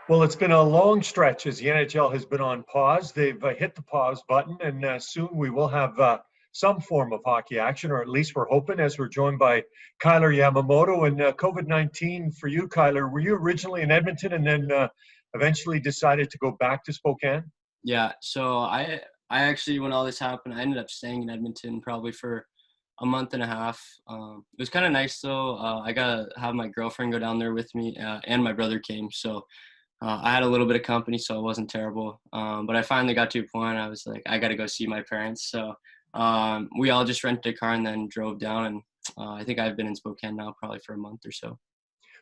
Well, it's been a long stretch as the NHL has been on pause. They've hit the pause button, and soon we will have some form of hockey action, or at least we're hoping, as we're joined by Kailer Yamamoto. And COVID-19 for you, Kailer, were you originally in Edmonton and then eventually decided to go back to Spokane? Yeah, so I actually, when all this happened, I ended up staying in Edmonton probably for a month and a half. It was kind of nice though. I got to have my girlfriend go down there with me, and my brother came. So I had a little bit of company, so it wasn't terrible. But I finally got to a point I was like, I got to go see my parents. So we all just rented a car and then drove down. And I think I've been in Spokane now probably for a month or so.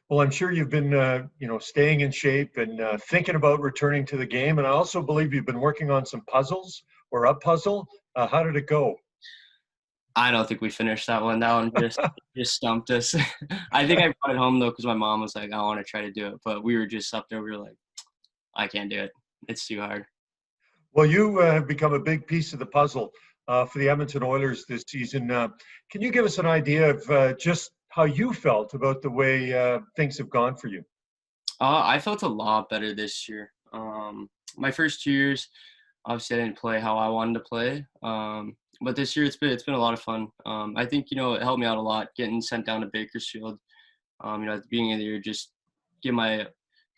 Well, I'm sure you've been, staying in shape and thinking about returning to the game. And I also believe you've been working on some puzzles or a puzzle. How did it go? I don't think we finished that one. That one just stumped us. I think I brought it home though because my mom was like, "I want to try to do it," but we were just up there. We were like, "I can't do it. It's too hard." Well, you have become a big piece of the puzzle for the Edmonton Oilers this season. Can you give us an idea of just how you felt about the way things have gone for you? I felt a lot better this year. My first 2 years, obviously, I didn't play how I wanted to play. But this year, it's been a lot of fun. I think it helped me out a lot getting sent down to Bakersfield. At the beginning of the year, just get my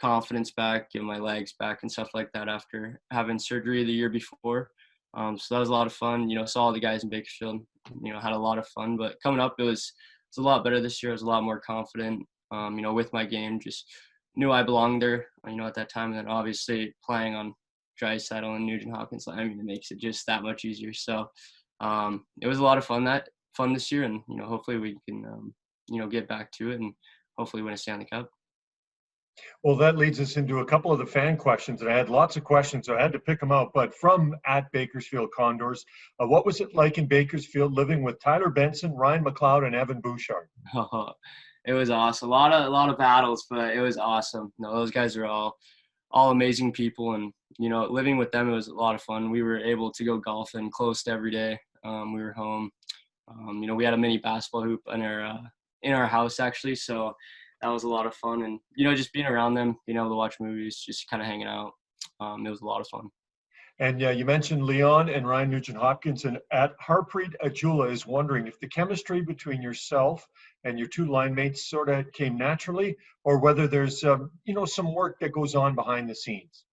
confidence back, get my legs back, and stuff like that after having surgery the year before. So that was a lot of fun. Saw all the guys in Bakersfield. Had a lot of fun. But coming up, it's a lot better this year. I was a lot more confident. With my game, just knew I belonged there. At that time, and then obviously playing on Draisaitl and Nugent-Hopkins. I mean, it makes it just that much easier. So it was a lot of fun this year, and hopefully we can get back to it and hopefully win a Stanley Cup. Well, that leads us into a couple of the fan questions, and I had lots of questions, so I had to pick them out. But from at Bakersfield Condors, what was it like in Bakersfield living with Tyler Benson, Ryan McLeod, and Evan Bouchard? It was awesome. A lot of battles, but it was awesome. Those guys are all amazing people, and living with them, it was a lot of fun. We were able to go golfing close to every day. We were home. We had a mini basketball hoop in our house actually, so that was a lot of fun. And just being around them, being able to watch movies, just kind of hanging out. It was a lot of fun. And you mentioned Leon and Ryan Nugent-Hopkins, and at Harpreet Ajula is wondering if the chemistry between yourself and your two line mates sort of came naturally, or whether there's some work that goes on behind the scenes.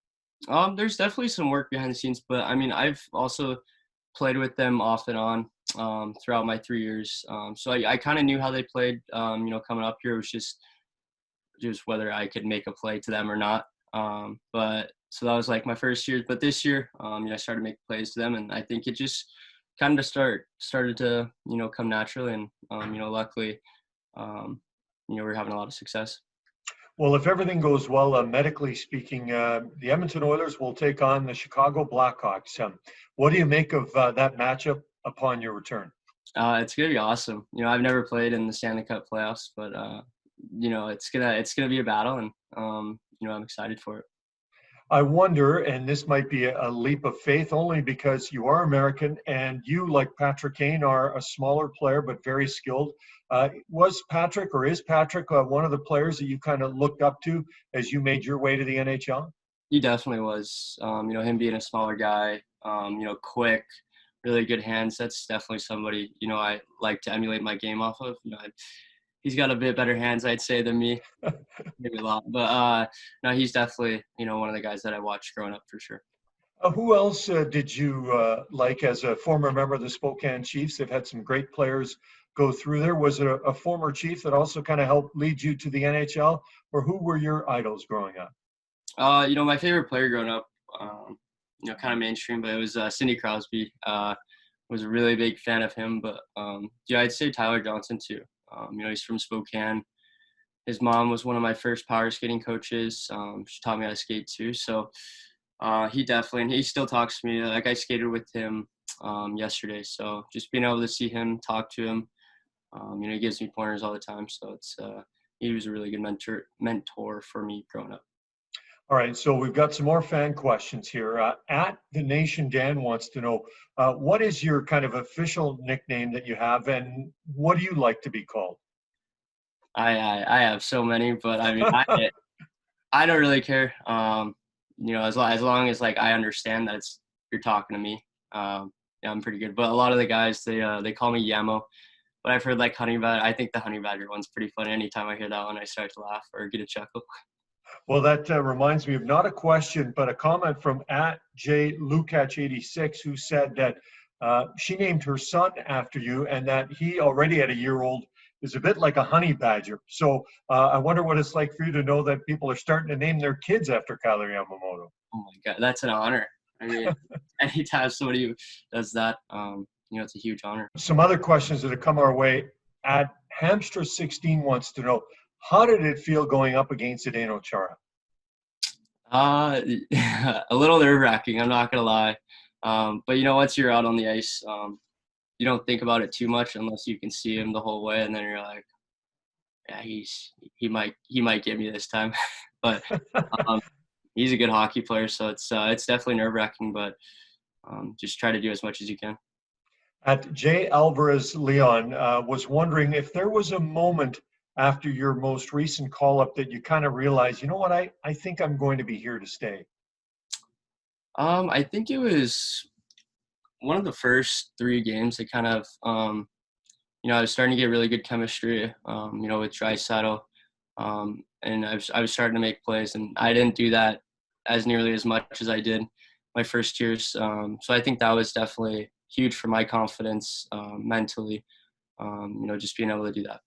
There's definitely some work behind the scenes, but I mean, I've also played with them off and on throughout my 3 years. So I kind of knew how they played. Coming up here, it was just whether I could make a play to them or not. But so that was like my first year. But this year, I started making plays to them, and I think it just kind of started to come naturally. And luckily, we're having a lot of success. Well, if everything goes well, medically speaking, the Edmonton Oilers will take on the Chicago Blackhawks. What do you make of that matchup upon your return? It's gonna be awesome. I've never played in the Stanley Cup playoffs, but it's gonna be a battle, and I'm excited for it. I wonder, and this might be a leap of faith only because you are American and you, like Patrick Kane, are a smaller player but very skilled. Was Patrick, or is Patrick, one of the players that you kind of looked up to as you made your way to the NHL? He definitely was. Him being a smaller guy, quick, really good hands. That's definitely somebody I like to emulate my game off of. He's got a bit better hands, I'd say, than me, maybe a lot. But no, he's definitely one of the guys that I watched growing up for sure. Who else did you like as a former member of the Spokane Chiefs? They've had some great players go through there. Was it a former Chief that also kind of helped lead you to the NHL, or who were your idols growing up? My favorite player growing up, kind of mainstream, but it was Sidney Crosby. Was a really big fan of him, but I'd say Tyler Johnson too. He's from Spokane. His mom was one of my first power skating coaches. She taught me how to skate too. So he definitely, and he still talks to me. Like I skated with him yesterday. So just being able to see him, talk to him, he gives me pointers all the time. So he was a really good mentor for me growing up. All right, so we've got some more fan questions here. At the Nation, Dan wants to know, what is your kind of official nickname that you have, and what do you like to be called? I have so many, but I mean, I don't really care. As long as like I understand that you're talking to me. Yeah, I'm pretty good. But a lot of the guys they call me Yamo. But I've heard like honey badger. I think the honey badger one's pretty funny. Anytime I hear that one, I start to laugh or get a chuckle. Well, that reminds me of not a question, but a comment from @JLukach86, who said that she named her son after you and that he already at a year old is a bit like a honey badger. So I wonder what it's like for you to know that people are starting to name their kids after Kailer Yamamoto. Oh my God, that's an honor. I mean, anytime somebody does that, it's a huge honor. Some other questions that have come our way. @Hamstra16 wants to know, how did it feel going up against Zdeno Chara? A little nerve-wracking, I'm not gonna lie. But once you're out on the ice, you don't think about it too much unless you can see him the whole way, and then you're like, yeah, he might get me this time. But he's a good hockey player, so it's definitely nerve-wracking, but just try to do as much as you can. @J Alvarez Leon was wondering if there was a moment after your most recent call-up that you kind of realized, you know what, I think I'm going to be here to stay. I think it was one of the first 3 games that kind of, I was starting to get really good chemistry, with Draisaitl, and I was starting to make plays, and I didn't do that as nearly as much as I did my first years. So I think that was definitely huge for my confidence mentally, just being able to do that.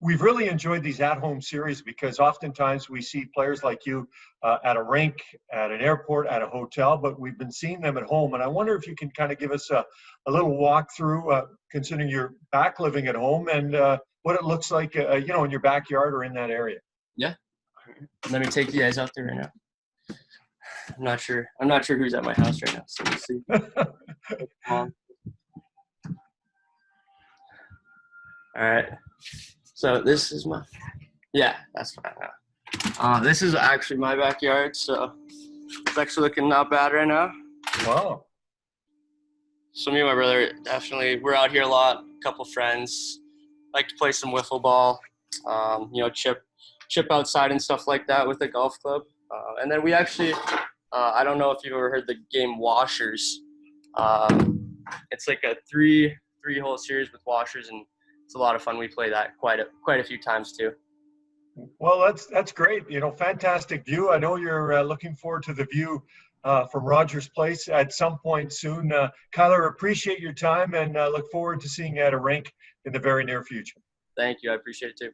We've really enjoyed these at-home series because oftentimes we see players like you at a rink, at an airport, at a hotel, but we've been seeing them at home. And I wonder if you can kind of give us a little walkthrough, considering you're back living at home, and what it looks like, in your backyard or in that area. Yeah. Let me take you guys out there right now. I'm not sure who's at my house right now, so we'll see. All right. So this is that's fine now. This is actually my backyard, so it's actually looking not bad right now. Wow. So me and my brother, definitely, we're out here a lot, a couple friends, like to play some wiffle ball, chip outside and stuff like that with a golf club. And then we actually, I don't know if you've ever heard the game Washers. It's like a three-hole series with washers, and it's a lot of fun. We play that quite a few times too. Well, that's great. Fantastic view. I know you're looking forward to the view from Rogers Place at some point soon. Kailer, appreciate your time and look forward to seeing you at a rink in the very near future. Thank you. I appreciate it too.